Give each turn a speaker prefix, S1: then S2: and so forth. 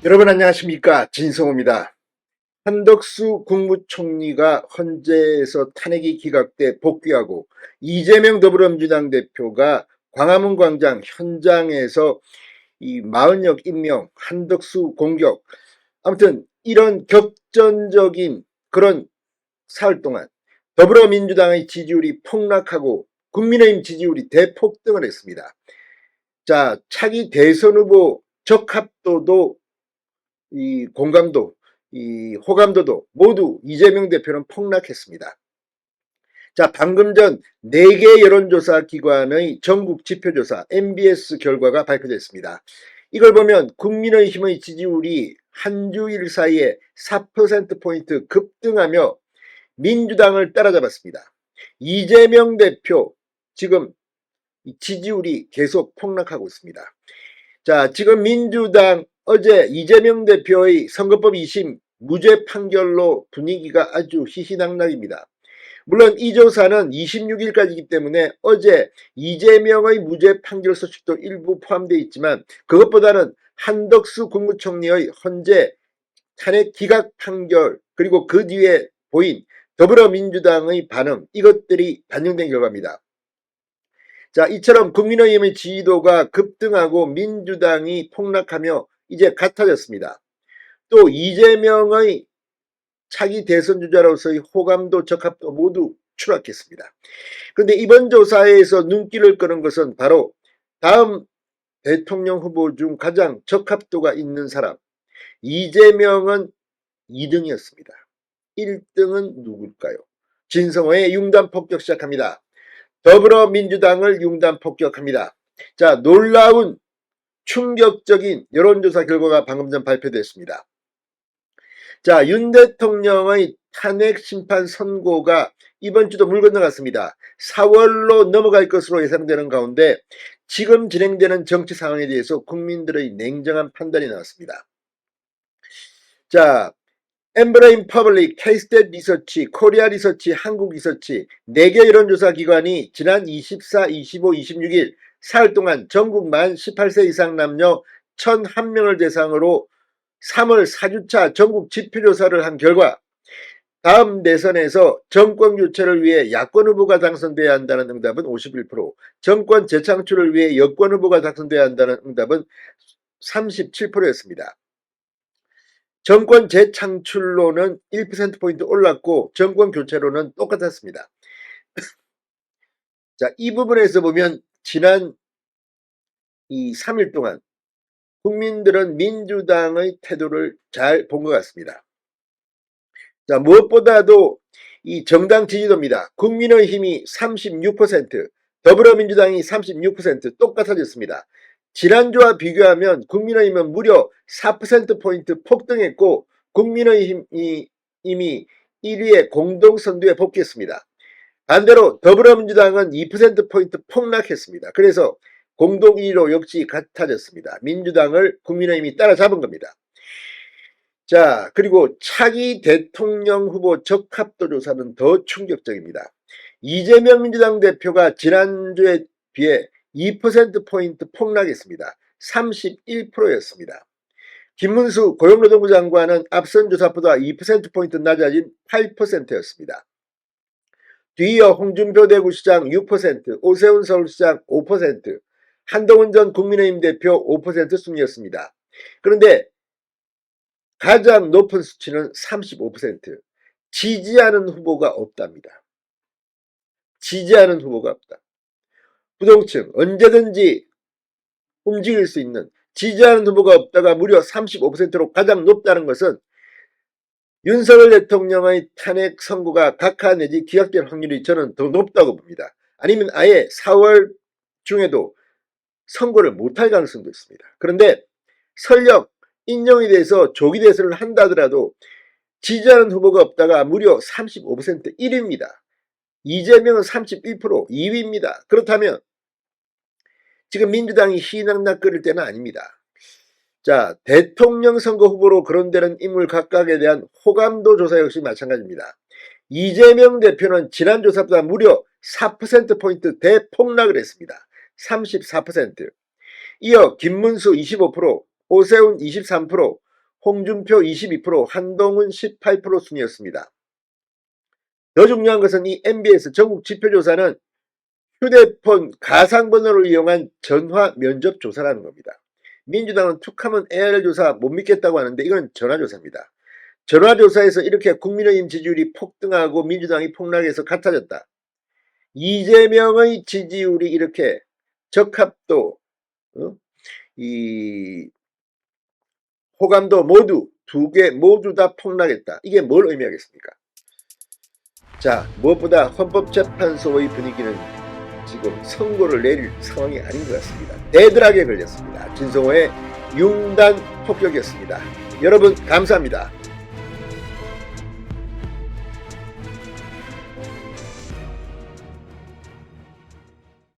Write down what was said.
S1: 여러분 안녕하십니까, 진성호입니다. 한덕수 국무총리가 헌재에서 탄핵이 기각돼 복귀하고 이재명 더불어민주당 대표가 광화문 광장 현장에서 이 마흔역 임명, 한덕수 공격, 아무튼 이런 격전적인 그런 사흘 동안 더불어민주당의 지지율이 폭락하고 국민의힘 지지율이 대폭등을 했습니다. 자, 차기 대선 후보 적합도도 이 공감도, 이 호감도도 모두 이재명 대표는 폭락했습니다. 자, 방금 전 4개 여론조사 기관의 전국 지표조사 MBS 결과가 발표됐습니다. 이걸 보면 국민의힘의 지지율이 한 주일 사이에 4%포인트 급등하며 민주당을 따라잡았습니다. 이재명 대표 지금 지지율이 계속 폭락하고 있습니다. 자, 지금 민주당 어제 이재명 대표의 선거법 2심 무죄 판결로 분위기가 아주 희희낙낙입니다. 물론 이 조사는 26일까지이기 때문에 어제 이재명의 무죄 판결 소식도 일부 포함되어 있지만 그것보다는 한덕수 국무총리의 헌재 탄핵 기각 판결 그리고 그 뒤에 보인 더불어민주당의 반응, 이것들이 반영된 결과입니다. 자, 이처럼 국민의힘의 지지도가 급등하고 민주당이 폭락하며 이제 같아졌습니다. 또 이재명의 차기 대선 주자로서의 호감도 적합도 모두 추락했습니다. 그런데 이번 조사에서 눈길을 끄는 것은 바로 다음 대통령 후보 중 가장 적합도가 있는 사람, 이재명은 2등이었습니다. 1등은 누굴까요? 진성호의 융단 폭격 시작합니다. 더불어민주당을 융단 폭격합니다. 자, 놀라운 충격적인 여론조사 결과가 방금 전 발표됐습니다. 자, 윤 대통령의 탄핵 심판 선고가 이번 주도 물 건너갔습니다. 4월로 넘어갈 것으로 예상되는 가운데 지금 진행되는 정치 상황에 대해서 국민들의 냉정한 판단이 나왔습니다. 자, 엠브레인 퍼블릭, K-스탯 리서치, 코리아 리서치, 한국 리서치 4개 여론조사 기관이 지난 24, 25, 26일 사흘 동안 전국 만 18세 이상 남녀 1,001명을 대상으로 3월 4주차 전국 지표조사를 한 결과 다음 대선에서 정권 교체를 위해 야권 후보가 당선돼야 한다는 응답은 51%, 정권 재창출을 위해 여권 후보가 당선돼야 한다는 응답은 37%였습니다. 정권 재창출로는 1%포인트 올랐고 정권 교체로는 똑같았습니다. 자, 이 부분에서 보면 지난 이 3일 동안 국민들은 민주당의 태도를 잘 본 것 같습니다. 자, 무엇보다도 이 정당 지지도입니다. 국민의힘이 36%, 더불어민주당이 36% 똑같아졌습니다. 지난주와 비교하면 국민의힘은 무려 4%포인트 폭등했고 국민의힘이 이미 1위의 공동선두에 복귀했습니다. 반대로 더불어민주당은 2%포인트 폭락했습니다. 그래서 공동 1위로 역시 같아졌습니다. 민주당을 국민의힘이 따라잡은 겁니다. 자, 그리고 차기 대통령 후보 적합도 조사는 더 충격적입니다. 이재명 민주당 대표가 지난주에 비해 2%포인트 폭락했습니다. 31%였습니다. 김문수 고용노동부 장관은 앞선 조사보다 2%포인트 낮아진 8%였습니다. 뒤이어 홍준표 대구시장 6%, 오세훈 서울시장 5%, 한동훈 전 국민의힘 대표 5% 순이었습니다. 그런데 가장 높은 수치는 35%. 지지하는 후보가 없답니다. 지지하는 후보가 없다. 부동층 언제든지 움직일 수 있는 지지하는 후보가 없다가 무려 35%로 가장 높다는 것은 윤석열 대통령의 탄핵 선고가 각하 내지 기각될 확률이 저는 더 높다고 봅니다. 아니면 아예 4월 중에도 선고를 못할 가능성도 있습니다. 그런데 설령 인정이 돼서 조기 대선을 한다 하더라도 지지하는 후보가 없다가 무려 35% 1위입니다. 이재명은 31% 2위입니다. 그렇다면 지금 민주당이 희낙낙거릴 때는 아닙니다. 자, 대통령 선거 후보로 거론되는 인물 각각에 대한 호감도 조사 역시 마찬가지입니다. 이재명 대표는 지난 조사보다 무려 4%포인트 대폭락을 했습니다. 34%. 이어 김문수 25%, 오세훈 23%, 홍준표 22%, 한동훈 18% 순이었습니다. 더 중요한 것은 이 MBS 전국 지표조사는 휴대폰 가상번호를 이용한 전화 면접 조사라는 겁니다. 민주당은 툭하면 AR 조사 못 믿겠다고 하는데 이건 전화조사입니다. 전화조사에서 이렇게 국민의힘 지지율이 폭등하고 민주당이 폭락해서 같아졌다. 이재명의 지지율이 이렇게 적합도, 이 호감도 모두 두 개 모두 다 폭락했다. 이게 뭘 의미하겠습니까? 자, 무엇보다 헌법재판소의 분위기는 지금 선고를 내릴 상황이 아닌 것 같습니다. 대들하게 걸렸습니다. 진성호의 융단 폭격이었습니다. 여러분 감사합니다.